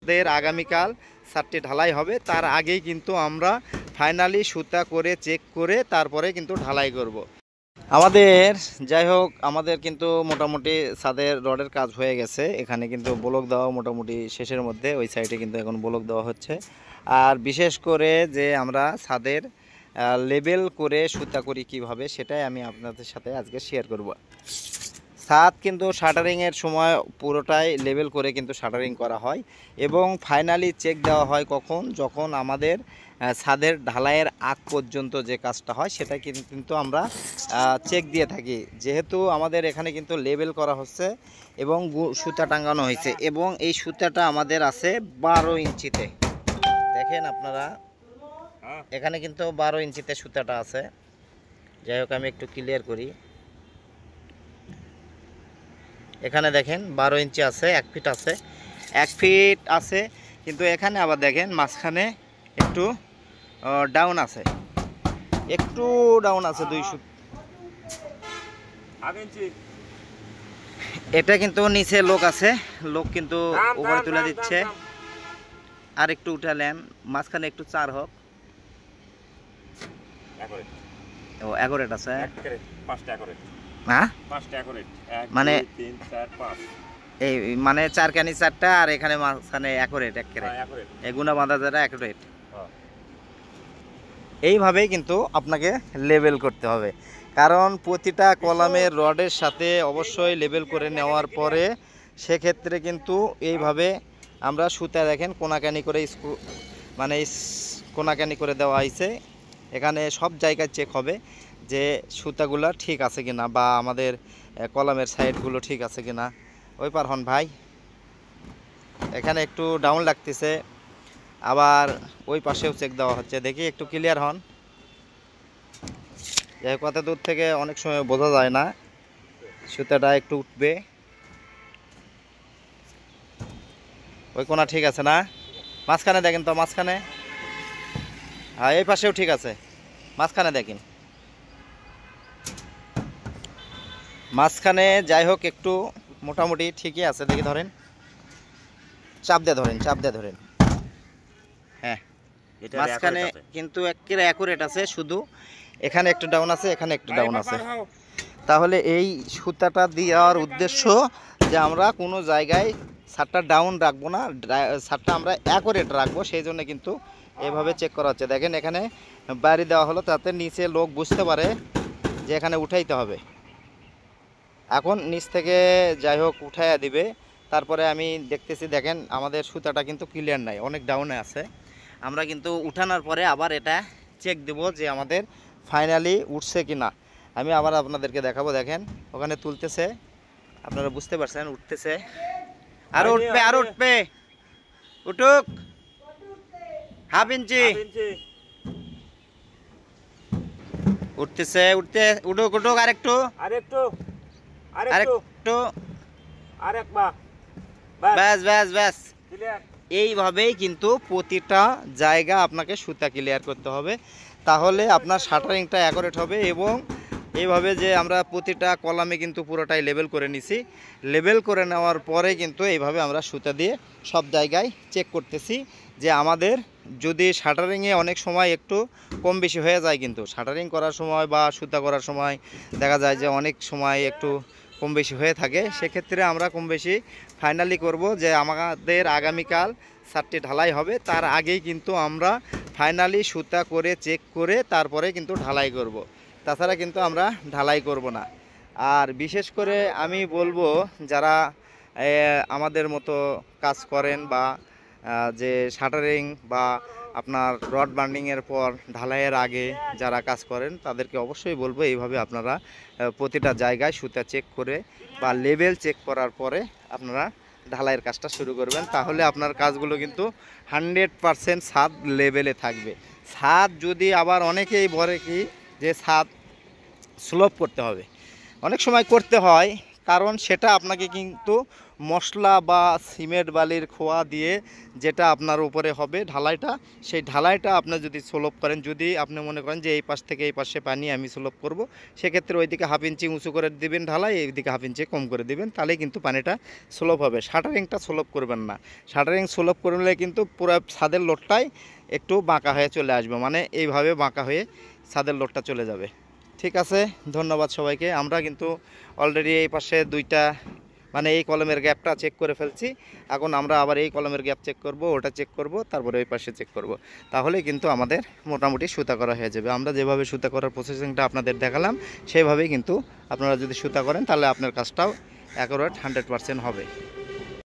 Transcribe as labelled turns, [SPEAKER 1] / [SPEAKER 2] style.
[SPEAKER 1] আমাদের আগামীকাল ছাদটি ঢালাই হবে, তার আগেই কিন্তু আমরা ফাইনালি সুতা করে চেক করে তারপরে কিন্তু ঢালাই করব। আমাদের যাই হোক, আমাদের কিন্তু মোটামুটি ছাদের রডের কাজ হয়ে গেছে। এখানে কিন্তু ব্লক দেওয়া মোটামুটি শেষের মধ্যে, ওই সাইডে কিন্তু এখন ব্লক দেওয়া হচ্ছে। আর বিশেষ করে যে আমরা ছাদের লেবেল করে সুতা করি কিভাবে, সেটাই আমি আপনাদের সাথে আজকে শেয়ার করব। ছাদ কিন্তু শাটারিংয়ের সময় পুরোটাই লেবেল করে কিন্তু শাটারিং করা হয় এবং ফাইনালি চেক দেওয়া হয় কখন, যখন আমাদের ছাদের ঢালাইয়ের আগ পর্যন্ত যে কাজটা হয় সেটা কিন্তু আমরা চেক দিয়ে থাকি। যেহেতু আমাদের এখানে কিন্তু লেবেল করা হচ্ছে এবং সুতা টাঙানো হয়েছে এবং এই সুতাটা আমাদের আছে 12 ইঞ্চিতে। দেখেন আপনারা, এখানে কিন্তু 12 ইঞ্চিতে সুতাটা আছে। যাই হোক, আমি একটু ক্লিয়ার করি। এখানে দেখেন 12 ইঞ্চি আছে, 1 ফিট আছে, 1 ফিট আছে। কিন্তু এখানে আবার দেখেন মাঝখানে একটু ডাউন আছে, একটু ডাউন আছে 2 ফুট। এটা কিন্তু নিচে লোক আছে, লোক কিন্তু উপরে তুলে দিচ্ছে। আর একটু উঠালেন, মাঝখানে একটু 4 হোক। ও অ্যাকোরেট আছে, মানে এই মানে 4 কানি 4টা, আর এখানে মাঝখানে অ্যাকোরেট এই গুণা বাঁধা যারা অ্যাকোরেট। এইভাবেই কিন্তু আপনাকে লেবেল করতে হবে, কারণ প্রতিটা কলামের রডের সাথে অবশ্যই লেবেল করে নেওয়ার পরে সেক্ষেত্রে কিন্তু এইভাবে আমরা সুতা দেখেন কোনাকানি করে মানে কোনাকানি করে দেওয়া হয়েছে। এখানে সব জায়গায় চেক হবে যে সুতাগুলো ঠিক আছে কিনা বা আমাদের কলামের সাইডগুলো ঠিক আছে কিনা। ওই পার হন ভাই, এখানে একটু ডাউন লাগতেছে, আবার ওই পাশেও চেক দেওয়া হচ্ছে। দেখি একটু ক্লিয়ার হন। যাই হোক, কত দূর থেকে অনেক সময় বোঝা যায় না, সুতাটা একটু উঠবে। ওই কোনা ঠিক আছে না? মাঝখানে দেখেন তো, মাঝখানে। হ্যাঁ, এই পাশেও ঠিক আছে, মাঝখানে দেখেন। মাঝখানে যাই হোক একটু মোটামুটি ঠিকই আছে। দেখি ধরেন, চাপ দিয়ে ধরেন, চাপ দিয়ে ধরেন। হ্যাঁ, মাঝখানে কিন্তু একেবারে অ্যাকুরেট আছে, শুধু এখানে একটু ডাউন আছে, এখানে একটু ডাউন আছে। তাহলে এই সুতাটা দেওয়ার উদ্দেশ্য যে আমরা কোনো জায়গায় ছাদটা ডাউন রাখবো না, ছাদটা আমরা অ্যাকুরেট রাখবো, সেই জন্য কিন্তু এভাবে চেক করা হচ্ছে। দেখেন এখানে বাড়ি দেওয়া হলো, তাতে নিচে লোক বুঝতে পারে যে এখানে উঠাইতে হবে। এখন নিচ থেকে যাই হোক উঠাইয়া দিবে, তারপরে আমি দেখতেছি দেখেন আমাদের সুতাটা কিন্তু ক্লিয়ার নাই, অনেক ডাউনে আছে। আমরা কিন্তু উঠানোর পরে আবার এটা চেক দেব যে আমাদের ফাইনালি উঠছে কি না। আমি আবার আপনাদেরকে দেখাবো। দেখেন ওখানে তুলতেছে, আপনারা বুঝতে পারছেন, উঠতেছে। আরো উঠবে, আরো উঠবে, উঠুক, হাফ ইঞ্চি উঠতেছে, উঠতে উঠুক, উঠুক, আরেকটু, আরেকটু, আরেকটু, আরেকবার, ব্যাস ব্যাস ব্যাস। এইভাবেই কিন্তু প্রতিটা জায়গা আপনাকে সুতা ক্লিয়ার করতে হবে, তাহলে আপনার শাটারিংটা অ্যাকুরেট হবে। এবং এইভাবে যে আমরা প্রতিটা কলামে কিন্তু পুরোটাই লেবেল করে নিছি, লেবেল করে নেওয়ার পরে কিন্তু এইভাবে আমরা সুতা দিয়ে সব জায়গায় চেক করতেছি যে আমাদের যদি শাটারিংয়ে অনেক সময় একটু কম বেশি হয়ে যায়, কিন্তু শাটারিং করার সময় বা সুতা করার সময় দেখা যায় যে অনেক সময় একটু কম বেশি হয়ে থাকে। সেক্ষেত্রে আমরা কম বেশি ফাইনালি করব যে আমাদের আগামীকাল ছাদটি ঢালাই হবে, তার আগেই কিন্তু আমরা ফাইনালি সুতা করে চেক করে তারপরে কিন্তু ঢালাই করব। তাছাড়া কিন্তু আমরা ঢালাই করব না। আর বিশেষ করে আমি বলবো যারা আমাদের মতো কাজ করেন বা যে শাটারিং বা আপনার রড বার্নিংয়ের পর ঢালাইয়ের আগে যারা কাজ করেন, তাদেরকে অবশ্যই বলবো এইভাবে আপনারা প্রতিটা জায়গায় সুতা চেক করে বা লেবেল চেক করার পরে আপনারা ঢালাইয়ের কাজটা শুরু করবেন। তাহলে আপনার কাজগুলো কিন্তু 100% ছাদ লেভেলে থাকবে। ছাদ যদি আবার অনেকেই বলে কি যে ছাদ স্লোপ করতে হবে, অনেক সময় করতে হয়,
[SPEAKER 2] কারণ সেটা আপনাকে কিন্তু মশলা বা সিমেন্ট বালির খোয়া দিয়ে যেটা আপনার উপরে হবে ঢালাইটা, সেই ঢালাইটা আপনি যদি স্লোপ করেন, যদি আপনি মনে করেন যে এই পাশ থেকে এই পাশে পানি আমি স্লোপ করব, সেক্ষেত্রে ওইদিকে হাফ ইঞ্চি উঁচু করে দিবেন ঢালাই, এইদিকে হাফ ইঞ্চি কম করে দিবেন, তাহলেই কিন্তু পানিটা স্লোপ হবে। শাটারিংটা স্লোপ করবেন না, শাটারিং স্লোপ করলে কিন্তু পুরো ছাদের লোডটাই একটু বাঁকা হয়ে চলে আসবে, মানে এইভাবে বাঁকা হয়ে ছাদের লোডটা চলে যাবে। ঠিক আছে, ধন্যবাদ সবাইকে। আমরা কিন্তু অলরেডি এই পাশে দুইটা মানে এই কলমের গ্যাপটা চেক করে ফেলছি। এখন আমরা আবার এই কলমের গ্যাপ চেক করব, ওটা চেক করব, তারপরে ওই পাশে চেক করব। তাহলে কিন্তু আমাদের মোটামুটি সুতা করা হয়ে যাবে। আমরা যেভাবে সুতা করার প্রসেসিংটা আপনাদের দেখালাম সেভাবেই কিন্তু আপনারা যদি সুতা করেন তাহলে আপনার কাজটাও অ্যাকুরেট 100% হবে।